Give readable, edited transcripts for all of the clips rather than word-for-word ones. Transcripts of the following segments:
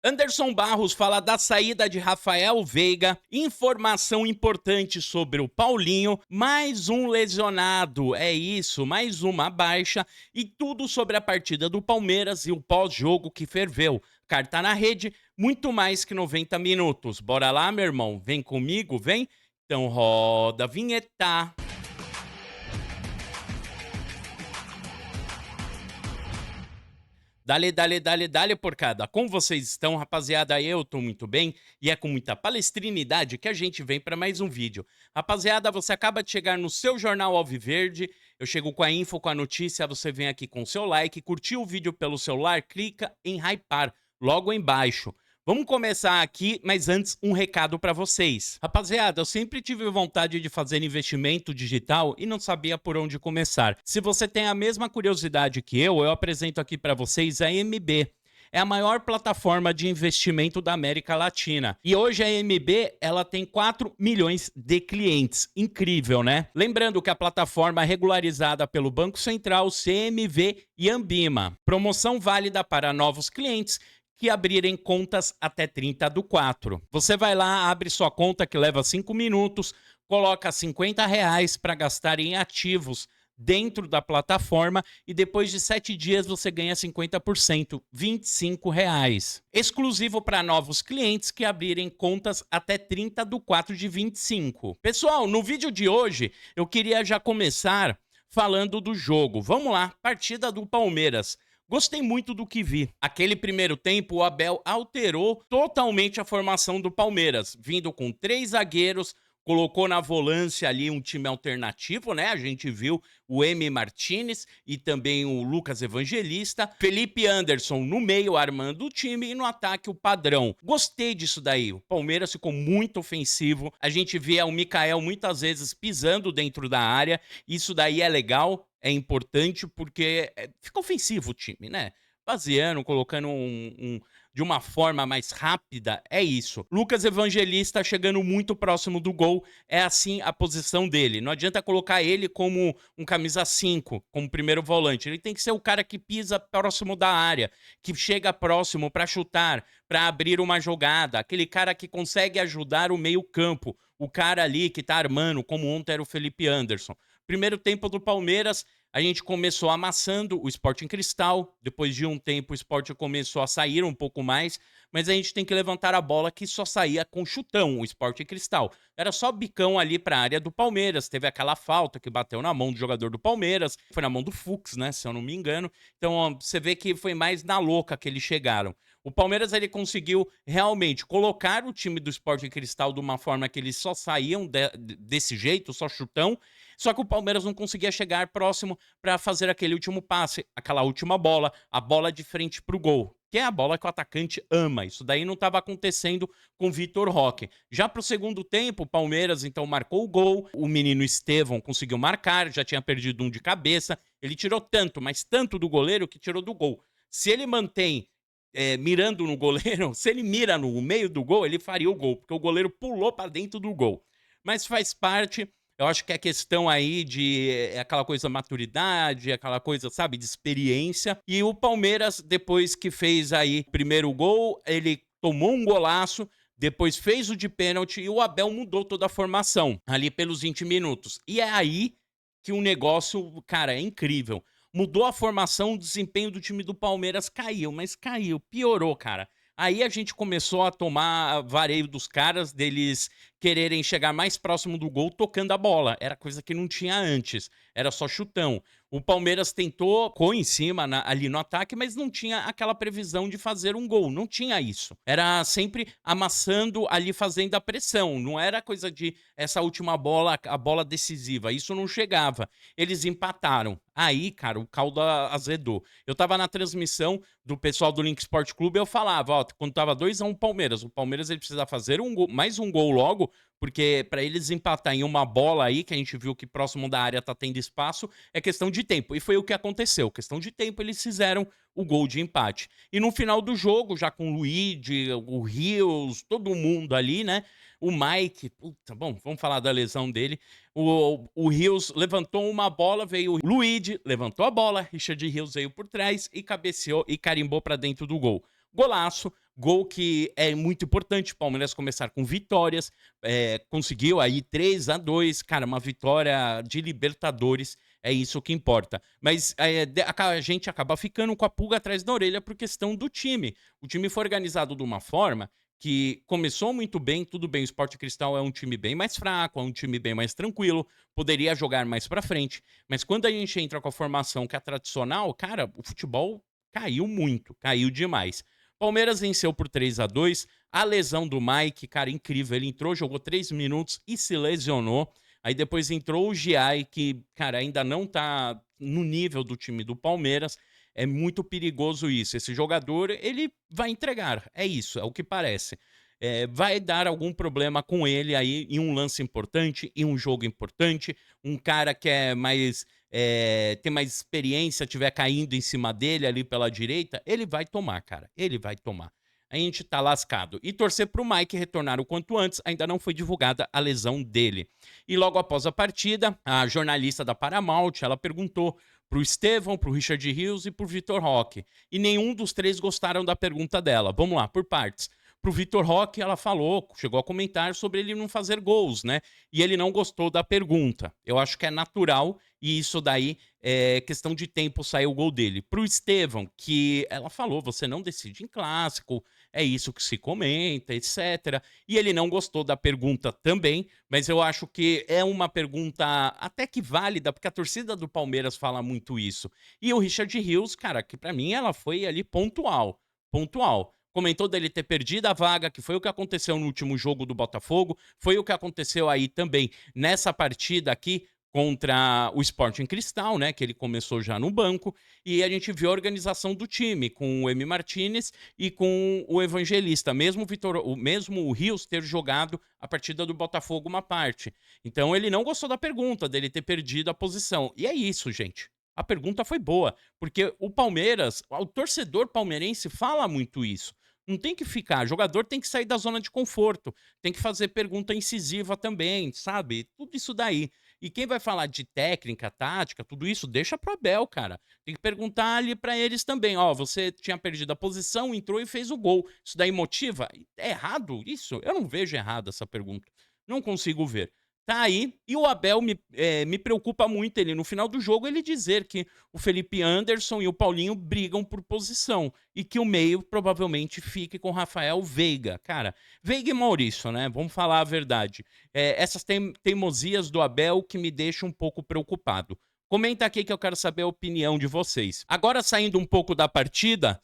Anderson Barros fala da saída de Rafael Veiga, informação importante sobre o Paulinho, mais um lesionado, é isso, mais uma baixa e tudo sobre a partida do Palmeiras e o pós-jogo que ferveu. Carta na rede, muito mais que 90 minutos. Bora lá, meu irmão, vem comigo, vem? Então roda a vinheta. Dale, dale, dale, dale, porcada. Como vocês estão, rapaziada? Eu tô muito bem e é com muita palestrinidade que a gente vem para mais um vídeo. Rapaziada, você acaba de chegar no seu Jornal Alviverde, eu chego com a info, com a notícia, você vem aqui com o seu like, curtiu o vídeo pelo celular, clica em hypar logo embaixo. Vamos começar aqui, mas antes um recado para vocês. Rapaziada, eu sempre tive vontade de fazer investimento digital e não sabia por onde começar. Se você tem a mesma curiosidade que eu apresento aqui para vocês a MB. É a maior plataforma de investimento da América Latina. E hoje a MB, ela tem 4 milhões de clientes. Incrível, né? Lembrando que a plataforma é regularizada pelo Banco Central, CMV e Anbima. Promoção válida para novos clientes que abrirem contas até 30/4. Você vai lá, abre sua conta que leva 5 minutos, coloca R$ 50 para gastar em ativos dentro da plataforma e depois de 7 dias você ganha 50%, R$ 25. Exclusivo para novos clientes que abrirem contas até 30/4 de 25. Pessoal, no vídeo de hoje eu queria já começar falando do jogo. Vamos lá, partida do Palmeiras. Gostei muito do que vi. Aquele primeiro tempo, o Abel alterou totalmente a formação do Palmeiras, vindo com 3 zagueiros, colocou na volância ali um time alternativo, né? A gente viu o M. Martinez e também o Lucas Evangelista, Felipe Anderson no meio armando o time e no ataque o Padrão. Gostei disso daí. O Palmeiras ficou muito ofensivo. A gente via o Mikael muitas vezes pisando dentro da área. Isso daí é legal. É importante porque fica ofensivo o time, né? Baseando, colocando de uma forma mais rápida, é isso. Lucas Evangelista chegando muito próximo do gol, é assim a posição dele. Não adianta colocar ele como um camisa 5, como primeiro volante. Ele tem que ser o cara que pisa próximo da área, que chega próximo para chutar, para abrir uma jogada, aquele cara que consegue ajudar o meio-campo, o cara ali que tá armando, como ontem era o Felipe Anderson. Primeiro tempo do Palmeiras, a gente começou amassando o Sporting Cristal. Depois de um tempo, o Sporting começou a sair um pouco mais. Mas a gente tem que levantar a bola que só saía com chutão, o Sporting Cristal. Era só bicão ali para a área do Palmeiras. Teve aquela falta que bateu na mão do jogador do Palmeiras. Foi na mão do Fux, né? Se eu não me engano. Então, ó, você vê que foi mais na louca que eles chegaram. O Palmeiras ele conseguiu realmente colocar o time do Sporting Cristal de uma forma que eles só saíam desse jeito, só chutão. Só que o Palmeiras não conseguia chegar próximo para fazer aquele último passe, aquela última bola, a bola de frente para o gol, que é a bola que o atacante ama. Isso daí não estava acontecendo com o Vitor Roque. Já para o segundo tempo, o Palmeiras então marcou o gol, o menino Estevão conseguiu marcar, já tinha perdido um de cabeça. Ele tirou tanto, mas tanto do goleiro que tirou do gol. Se ele mantém mirando no goleiro, se ele mira no meio do gol, ele faria o gol, porque o goleiro pulou para dentro do gol. Mas faz parte. Eu acho que é questão aí de aquela coisa maturidade, aquela coisa, sabe, de experiência. E o Palmeiras, depois que fez aí o primeiro gol, ele tomou um golaço, depois fez o de pênalti e o Abel mudou toda a formação ali pelos 20 minutos. E é aí que o negócio, cara, é incrível. Mudou a formação, o desempenho do time do Palmeiras caiu, mas caiu, piorou, cara. Aí a gente começou a tomar vareio dos caras, deles quererem chegar mais próximo do gol tocando a bola. Era coisa que não tinha antes, era só chutão. O Palmeiras tentou, ficou em cima ali no ataque, mas não tinha aquela previsão de fazer um gol, não tinha isso. Era sempre amassando ali, fazendo a pressão, não era coisa de essa última bola, a bola decisiva, isso não chegava. Eles empataram. Aí, cara, o caldo azedou. Eu tava na transmissão do pessoal do Link Sport Clube, eu falava, ó, quando tava 2-1 Palmeiras, o Palmeiras ele precisa fazer mais um gol logo, porque para eles empatar em uma bola aí, que a gente viu que próximo da área tá tendo espaço, é questão de tempo. E foi o que aconteceu. Questão de tempo, eles fizeram o gol de empate. E no final do jogo, já com o Luigi, o Rios, todo mundo ali, né? O Mike, puta, bom, vamos falar da lesão dele. O Rios levantou uma bola, veio o Luigi, levantou a bola, Richard Rios veio por trás e cabeceou e carimbou para dentro do gol. Golaço, Gol que é muito importante, o Palmeiras começar com vitórias, conseguiu aí 3-2, cara, uma vitória de Libertadores, é isso que importa. Mas a gente acaba ficando com a pulga atrás da orelha por questão do time. O time foi organizado de uma forma que começou muito bem, tudo bem, o Sport Cristal é um time bem mais fraco, é um time bem mais tranquilo, poderia jogar mais pra frente, mas quando a gente entra com a formação que é tradicional, cara, o futebol caiu muito, caiu demais. Palmeiras venceu por 3-2. A lesão do Mike, cara, incrível. Ele entrou, jogou 3 minutos e se lesionou. Aí depois entrou o Giai, que, cara, ainda não tá no nível do time do Palmeiras. É muito perigoso isso. Esse jogador, ele vai entregar. É isso, é o que parece. Vai dar algum problema com ele aí em um lance importante, em um jogo importante. Um cara que é mais tem mais experiência, tiver caindo em cima dele ali pela direita, ele vai tomar, cara. Ele vai tomar. A gente tá lascado. E torcer pro Mike retornar o quanto antes, ainda não foi divulgada a lesão dele. E logo após a partida, a jornalista da Paramount, ela perguntou pro Estevão, pro Richard Rios e pro Vitor Roque. E nenhum dos três gostaram da pergunta dela. Vamos lá, por partes. Pro Vitor Roque, ela falou, chegou a comentar sobre ele não fazer gols, né? E ele não gostou da pergunta. Eu acho que é natural e isso daí é questão de tempo sair o gol dele. Pro Estevão, que ela falou, você não decide em clássico, é isso que se comenta, etc. E ele não gostou da pergunta também, mas eu acho que é uma pergunta até que válida, porque a torcida do Palmeiras fala muito isso. E o Richard Rios, cara, que pra mim ela foi ali pontual, pontual. Comentou dele ter perdido a vaga, que foi o que aconteceu no último jogo do Botafogo, foi o que aconteceu aí também nessa partida aqui contra o Sporting Cristal, né, que ele começou já no banco, e a gente viu a organização do time, com o Emi Martinez e com o Evangelista, mesmo o Rios ter jogado a partida do Botafogo uma parte. Então ele não gostou da pergunta, dele ter perdido a posição. E é isso, gente. A pergunta foi boa, porque o Palmeiras, o torcedor palmeirense fala muito isso. Não tem que ficar, jogador tem que sair da zona de conforto, tem que fazer pergunta incisiva também, sabe? Tudo isso daí. E quem vai falar de técnica, tática, tudo isso, deixa pro Abel, cara. Tem que perguntar ali pra eles também, ó, você tinha perdido a posição, entrou e fez o gol. Isso daí motiva? É errado isso? Eu não vejo errado essa pergunta. Não consigo ver. Tá aí, e o Abel me preocupa muito ele, no final do jogo, ele dizer que o Felipe Anderson e o Paulinho brigam por posição, e que o meio provavelmente fique com Rafael Veiga. Cara, Veiga e Maurício, né, vamos falar a verdade. Essas teimosias do Abel que me deixam um pouco preocupado. Comenta aqui que eu quero saber a opinião de vocês. Agora, saindo um pouco da partida,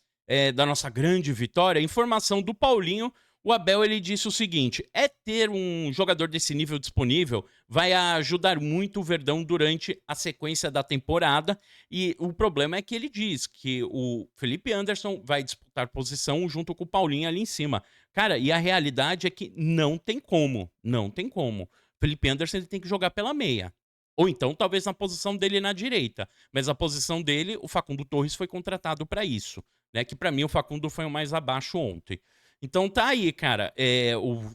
da nossa grande vitória, informação do Paulinho. O Abel ele disse o seguinte: ter um jogador desse nível disponível vai ajudar muito o Verdão durante a sequência da temporada. E o problema é que ele diz que o Felipe Anderson vai disputar posição junto com o Paulinho ali em cima. Cara, e a realidade é que não tem como, não tem como. Felipe Anderson ele tem que jogar pela meia. Ou então, talvez na posição dele na direita. Mas a posição dele, o Facundo Torres foi contratado para isso. Né? Que para mim o Facundo foi o mais abaixo ontem. Então tá aí, cara.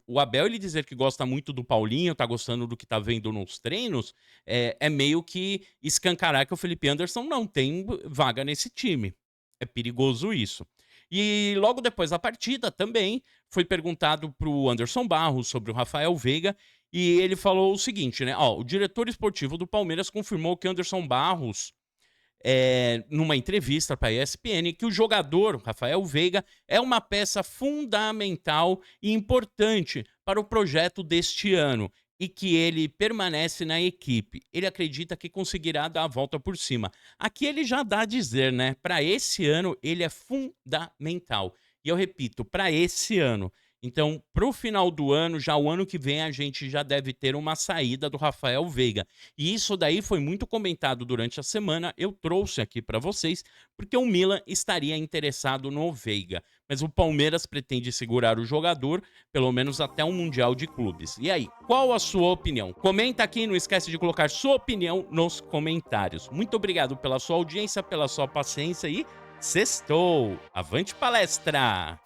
O Abel ele dizer que gosta muito do Paulinho, tá gostando do que tá vendo nos treinos, é meio que escancarar que o Felipe Anderson não tem vaga nesse time. É perigoso isso. E logo depois da partida também foi perguntado pro Anderson Barros sobre o Rafael Veiga e ele falou o seguinte, né? Ó, o diretor esportivo do Palmeiras confirmou que Anderson Barros numa entrevista para a ESPN, que o jogador, Rafael Veiga, é uma peça fundamental e importante para o projeto deste ano e que ele permanece na equipe. Ele acredita que conseguirá dar a volta por cima. Aqui ele já dá a dizer, né? Para esse ano, ele é fundamental. E eu repito, para esse ano. Então, para o final do ano, já o ano que vem, a gente já deve ter uma saída do Rafael Veiga. E isso daí foi muito comentado durante a semana, eu trouxe aqui para vocês, porque o Milan estaria interessado no Veiga. Mas o Palmeiras pretende segurar o jogador, pelo menos até o Mundial de Clubes. E aí, qual a sua opinião? Comenta aqui, não esquece de colocar sua opinião nos comentários. Muito obrigado pela sua audiência, pela sua paciência e sextou! Avante palestra!